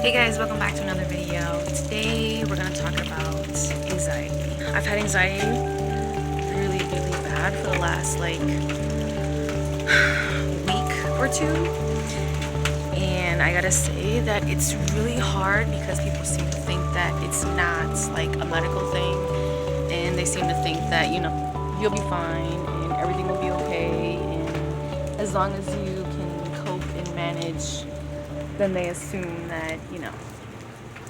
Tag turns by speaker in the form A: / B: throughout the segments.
A: Hey guys, welcome back to another video. Today we're going to talk about anxiety. I've had anxiety really bad for the last week or two, and I gotta say that it's really hard because people seem to think that it's not like a medical thing, and they seem to think that you'll be fine and everything will be okay, and as long as you can cope and manage, then they assume that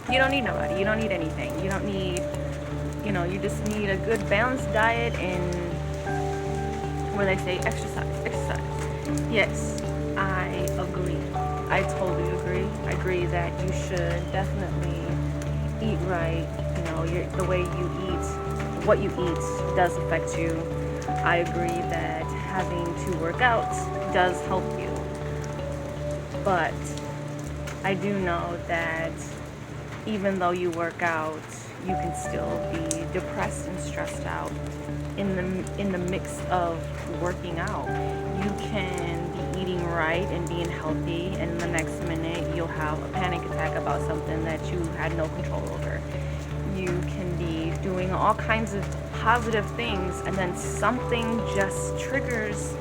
A: you don't need nobody, you don't need anything, you don't need, you just need a good balanced diet. And when they say exercise, yes, I agree. I totally agree. I agree that you should definitely eat right. The way you eat, what you eat does affect you. I agree that having to work out does help you, but I do know that even though you work out, you can still be depressed and stressed out in the mix of working out. You can be eating right and being healthy, and the next minute you'll have a panic attack about something that you had no control over. You can be doing all kinds of positive things, and then something just triggers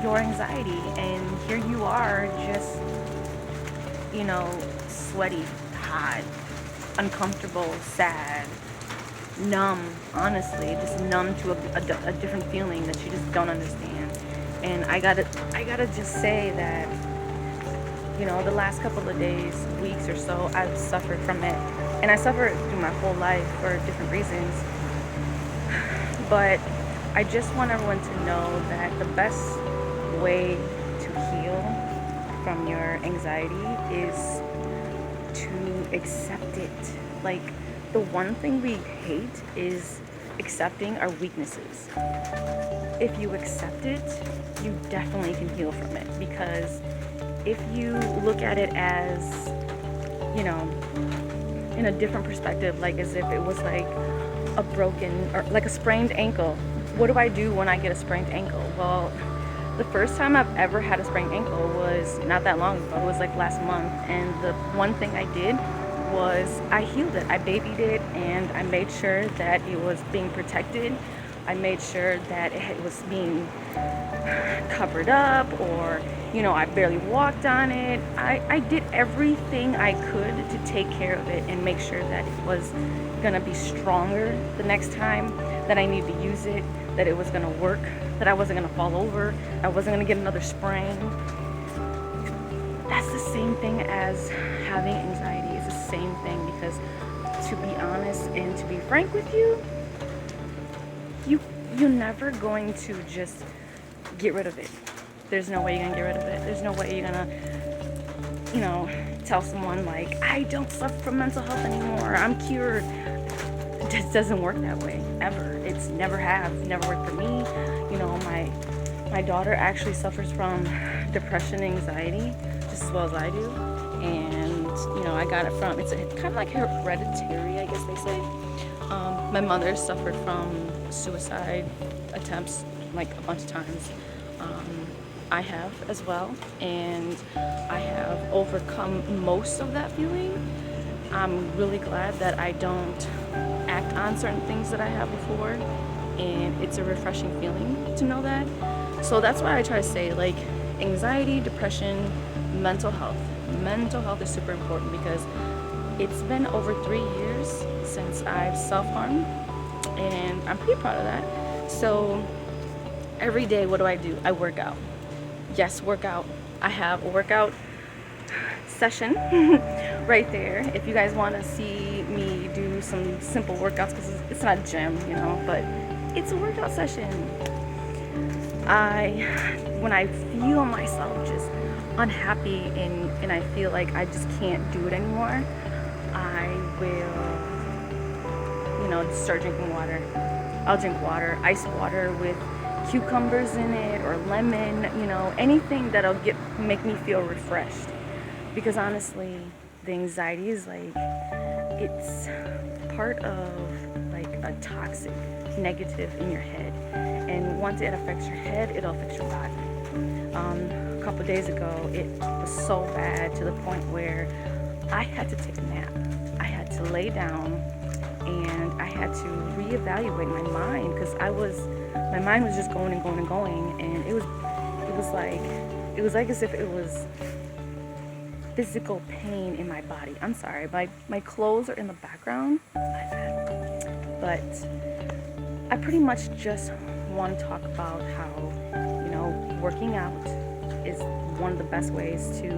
A: your anxiety, and here you are just sweaty, hot, uncomfortable, sad, numb, honestly, just numb to a different feeling that you just don't understand. And I gotta just say that, the last couple of days, weeks or so, I've suffered from it. And I suffered through my whole life for different reasons. But I just want everyone to know that the best way to heal from your anxiety is to accept it. Like, the one thing we hate is accepting our weaknesses. If you accept it, you definitely can heal from it, because if you look at it as, in a different perspective, like as if it was like a broken or like a sprained ankle. What do I do when I get a sprained ankle? Well, the first time I've ever had a sprained ankle was not that long ago. It was like last month. And the one thing I did was I healed it. I babied it, and I made sure that it was being protected. I made sure that it was being covered up, or, I barely walked on it. I did everything I could to take care of it and make sure that it was going to be stronger the next time that I need to use it, that it was going to work, that I wasn't going to fall over, I wasn't going to get another sprain. That's the same thing as having anxiety. It's the same thing, because to be honest and to be frank with you, you're never going to just get rid of it. There's no way you're gonna get rid of it. There's no way you're gonna, tell someone like, I don't suffer from mental health anymore, I'm cured. It just doesn't work that way, ever. It's never worked for me. My daughter actually suffers from depression, anxiety, just as well as I do. And, I got it from, it's kind of like hereditary, I guess they say. My mother suffered from suicide attempts like a bunch of times. I have as well, and I have overcome most of that feeling. I'm really glad that I don't act on certain things that I have before, and it's a refreshing feeling to know that. So that's why I try to say, like, anxiety, depression, mental health. Mental health is super important, because it's been over 3 years since I've self-harmed, and I'm pretty proud of that. So every day, what do? I work out. Yes, workout. I have a workout session right there. If you guys want to see me do some simple workouts, because it's not a gym, but it's a workout session. When I feel myself just unhappy and I feel like I just can't do it anymore, I will, start drinking water. I'll drink water, ice water with cucumbers in it, or lemon, anything that'll make me feel refreshed. Because honestly, the anxiety is it's part of like a toxic negative in your head, and once it affects your head, it'll affect your body. A couple days ago, it was so bad to the point where I had to take a nap. I had to lay down and I had to reevaluate my mind because my mind was just going and going and going, and it was like as if it was physical pain in my body. I'm sorry, my clothes are in the background, but I pretty much just want to talk about how, working out is one of the best ways to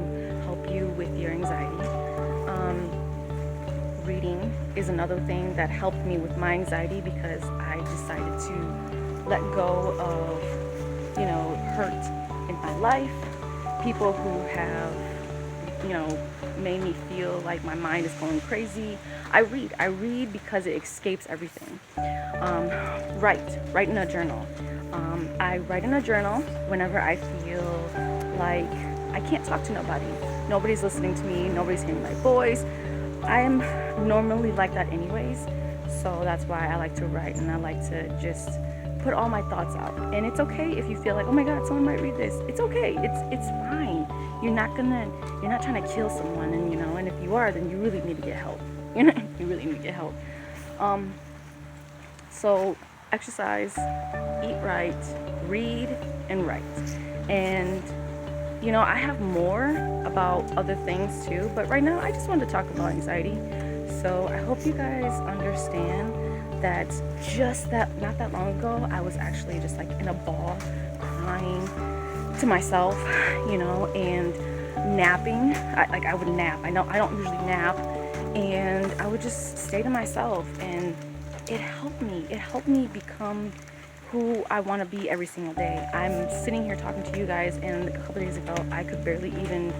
A: help you with your anxiety. Reading is another thing that helped me with my anxiety because I decided to let go of, hurt in my life, people who have, made me feel like my mind is going crazy. I read because it escapes everything. Write in a journal. I write in a journal whenever I feel like I can't talk to nobody. Nobody's listening to me, nobody's hearing my voice. I'm normally like that anyways, so that's why I like to write, and I like to just put all my thoughts out. And it's okay if you feel like, oh my god, someone might read this. It's okay. It's fine. You're not trying to kill someone, and if you are, then you really need to get help. You really need to get help. So exercise, eat right, read, and write. And I have more about other things too, but right now I just wanted to talk about anxiety. So I hope you guys understand that not that long ago, I was actually just like in a ball, crying to myself, and napping. I would nap. I don't usually nap, and I would just stay to myself, and it helped me. It helped me become who I want to be every single day. I'm sitting here talking to you guys, and a couple days ago, I could barely even,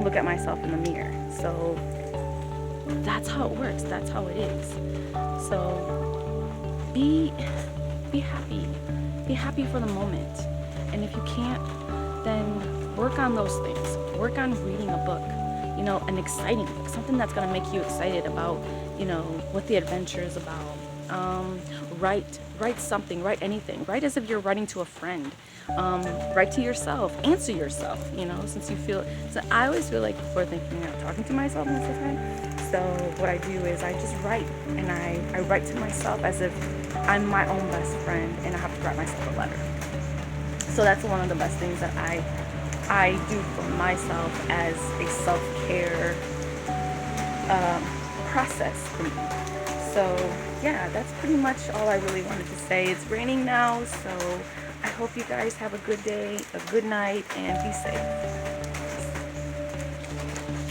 A: look at myself in the mirror. So that's how it works. That's how it is. So be happy. Be happy for the moment. And if you can't, then work on those things. Work on reading a book, an exciting book, something that's going to make you excited about, what the adventure is about. Write something, write anything. Write as if you're writing to a friend. Write to yourself, answer yourself, since you feel, so I always feel like before thinking I'm talking to myself most of the time. So what I do is I just write, and I write to myself as if I'm my own best friend, and I have to write myself a letter. So that's one of the best things that I do for myself as a self-care process for me. So yeah, that's pretty much all I really wanted to say. It's raining now, so I hope you guys have a good day, a good night, and be safe.